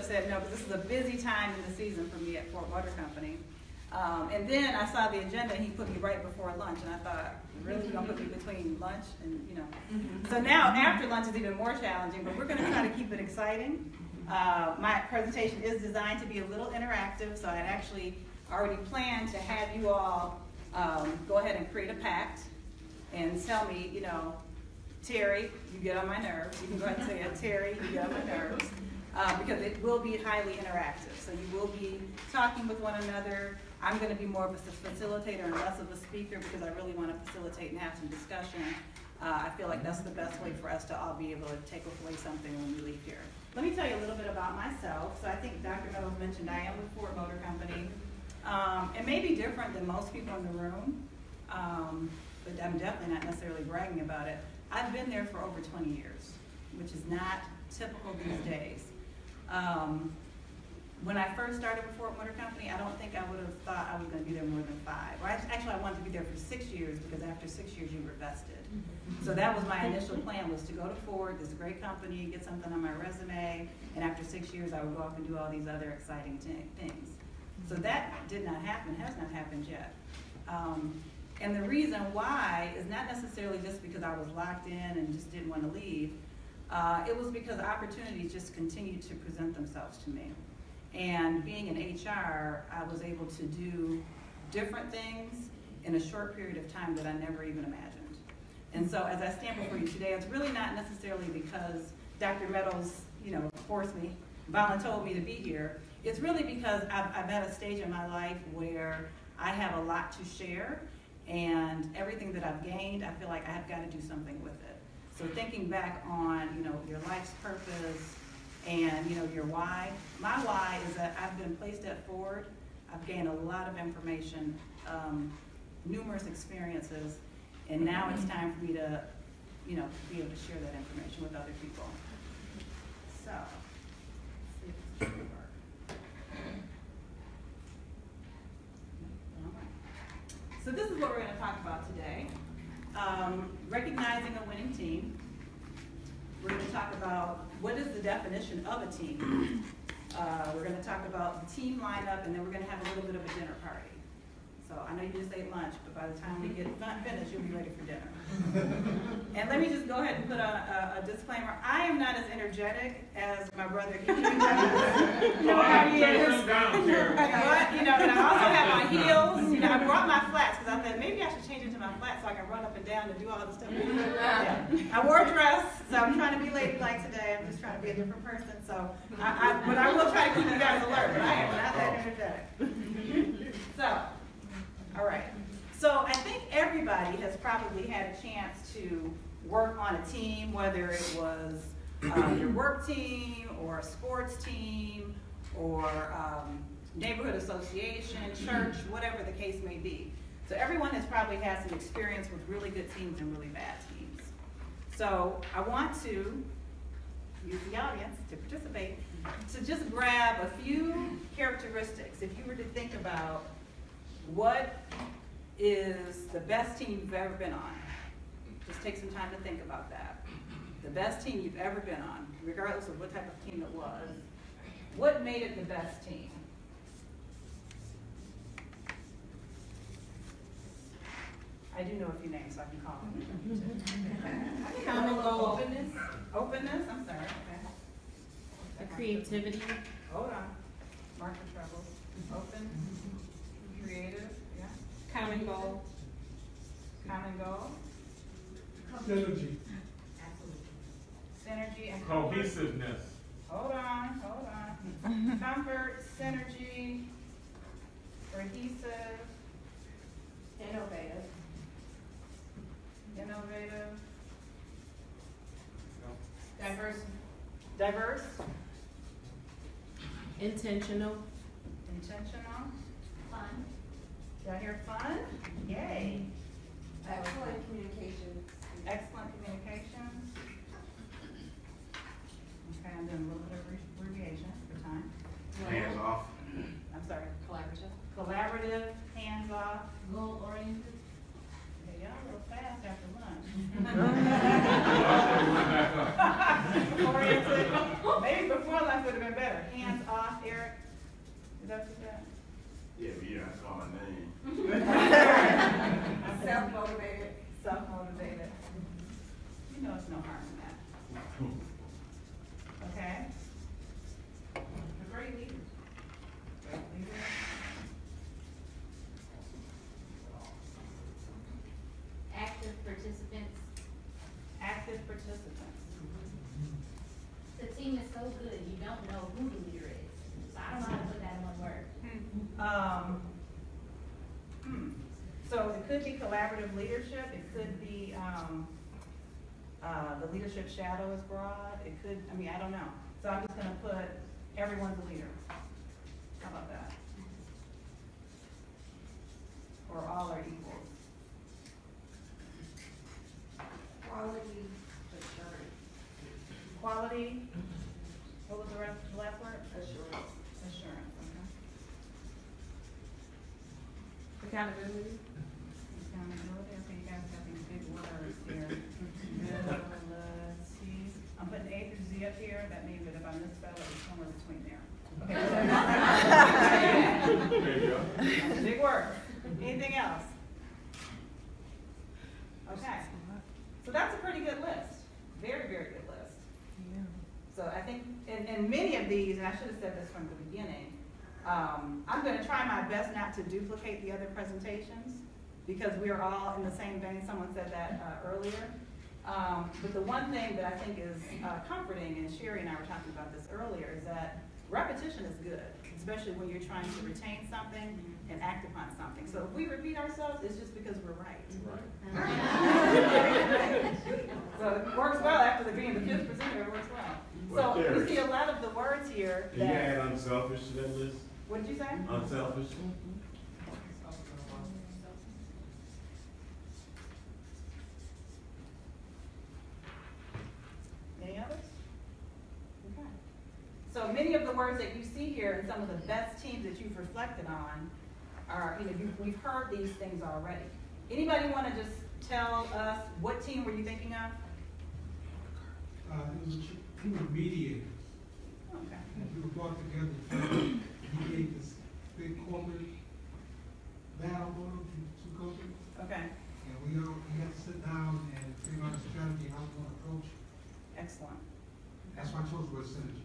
have said no, because this is a busy time in the season for me at Fort Motor Company. And then I saw the agenda and he put me right before lunch, and I thought, really, you're gonna put me between lunch and, you know. So now after lunch is even more challenging, but we're gonna try to keep it exciting. My presentation is designed to be a little interactive, so I actually already planned to have you all go ahead and create a pact and tell me, you know, Terry, you get on my nerves. You can go ahead and say it, Terry, you get on my nerves. Because it will be highly interactive. So you will be talking with one another. I'm going to be more of a facilitator and less of a speaker because I really want to facilitate and have some discussion. I feel like that's the best way for us to all be able to take away something when we leave here. Let me tell you a little bit about myself. So I think Dr. Meadows mentioned I am with Ford Motor Company. It may be different than most people in the room, but I'm definitely not necessarily bragging about it. I've been there for over 20 years, which is not typical these days. When I first started with Ford Motor Company, I don't think I would have thought I was going to be there more than 5. Or actually, I wanted to be there for 6 years because after 6 years, you were vested. So that was my initial plan, was to go to Ford, this great company, get something on my resume, and after 6 years, I would go off and do all these other exciting things. So that did not happen, has not happened yet. And the reason why is not necessarily just because I was locked in and just didn't want to leave. It was because opportunities just continued to present themselves to me. And being in HR, I was able to do different things in a short period of time that I never even imagined. And so as I stand before you today, it's really not necessarily because Dr. Meadows, you know, forced me, voluntold me to be here. It's really because I'm at a stage in my life where I have a lot to share, and everything that I've gained, I feel like I have got to do something with it. So thinking back on, you know, your life's purpose and, you know, your why. My why is that I've been placed at Ford. I've gained a lot of information, numerous experiences, and now it's time for me to, you know, be able to share that information with other people. So, let's see if this is going to work. All right. So this is what we're going to talk about today. Recognizing a winning team. We're going to talk about what is the definition of a team. We're going to talk about the team lineup, and then we're going to have a little bit of a dinner party. So I know you just ate lunch, but by the time we get finished, you'll be ready for dinner. And let me just go ahead and put a disclaimer. I am not as energetic as my brother. He is. You know how he is. But, you know, and I also have my heels. You know, I brought my flats because I thought maybe I should change into my flats so I can run up and down and do all the stuff. Yeah. I wore a dress, so I'm trying to be ladylike today. I'm just trying to be a different person. So, but I will try to keep you guys alert. But I am not that energetic. So. All right, so I think everybody has probably had a chance to work on a team, whether it was your work team or a sports team or neighborhood association, church, whatever the case may be. So everyone has probably had some experience with really good teams and really bad teams. So I want to use the audience to participate, to just grab a few characteristics. If you were to think about what is the best team you've ever been on? Just take some time to think about that. The best team you've ever been on, regardless of what type of team it was. What made it the best team? I do know a few names, so I can call them. Common goal. Openness. Openness, I'm sorry. Okay. The creativity. Hold on. Mark the troubles. Open. Creative, yeah. Common goal. Common goal. Synergy. Synergy and cohesiveness. Hold on. Comfort, synergy, cohesive, innovative. Diverse. Intentional. Fun. Did I hear fun? Yay. Excellent communication. Excellent communication. Okay, I'm doing a little bit of abbreviation for time. Hands off. I'm sorry. Collaborative. Collaborative, hands off. Goal oriented. Okay, y'all a little fast after lunch. Oriented. Maybe before lunch would have been better. hands off, Eric? Is that what you said? Yeah, I saw my name. Self-motivated. Self-motivated. You know it's no harm in that. Okay? They're great leaders. Great leaders. Active participants. Active participants. The team is so good, you don't know who the leader is. So I don't know how to put that in one word. So it could be collaborative leadership, it could be, the leadership shadow is broad, it could, I mean, I don't know. So I'm just gonna put everyone's a leader. How about that? Or all are equals. Quality assurance. Quality, what was the last word? Assurance. Assurance, okay. Accountability. Accountability, okay, you guys got these big words here. Let's see, I'm putting A through Z up here, that means that if I misspell it, it's somewhere between there. Okay. There you go. Big word. Anything else? Okay, so that's a pretty good list, very, very good list. So I think, in many of these, and I should have said this from the beginning, I'm gonna try my best not to duplicate the other presentations, because we are all in the same vein, someone said that earlier. But the one thing that I think is comforting, and Sherry and I were talking about this earlier, is that repetition is good, especially when you're trying to retain something and act upon something. So if we repeat ourselves, it's just because we're right. So it works well after being the fifth presenter, it works well. Well, So we Terry. see a lot of the words here Can you that, add unselfish to that list? what did you say? Unselfish? Any others? Okay. So many of the words that you see here and some of the best teams that you've reflected on are, we've heard these things already. Anybody want to just tell us what team were you thinking of? It was a team of mediators. Okay. We were brought together to mediate this big corporate battle going on between two companies. Okay, And we had to sit down and figure out a strategy, how we want to approach it. excellent. That's why I chose the word synergy.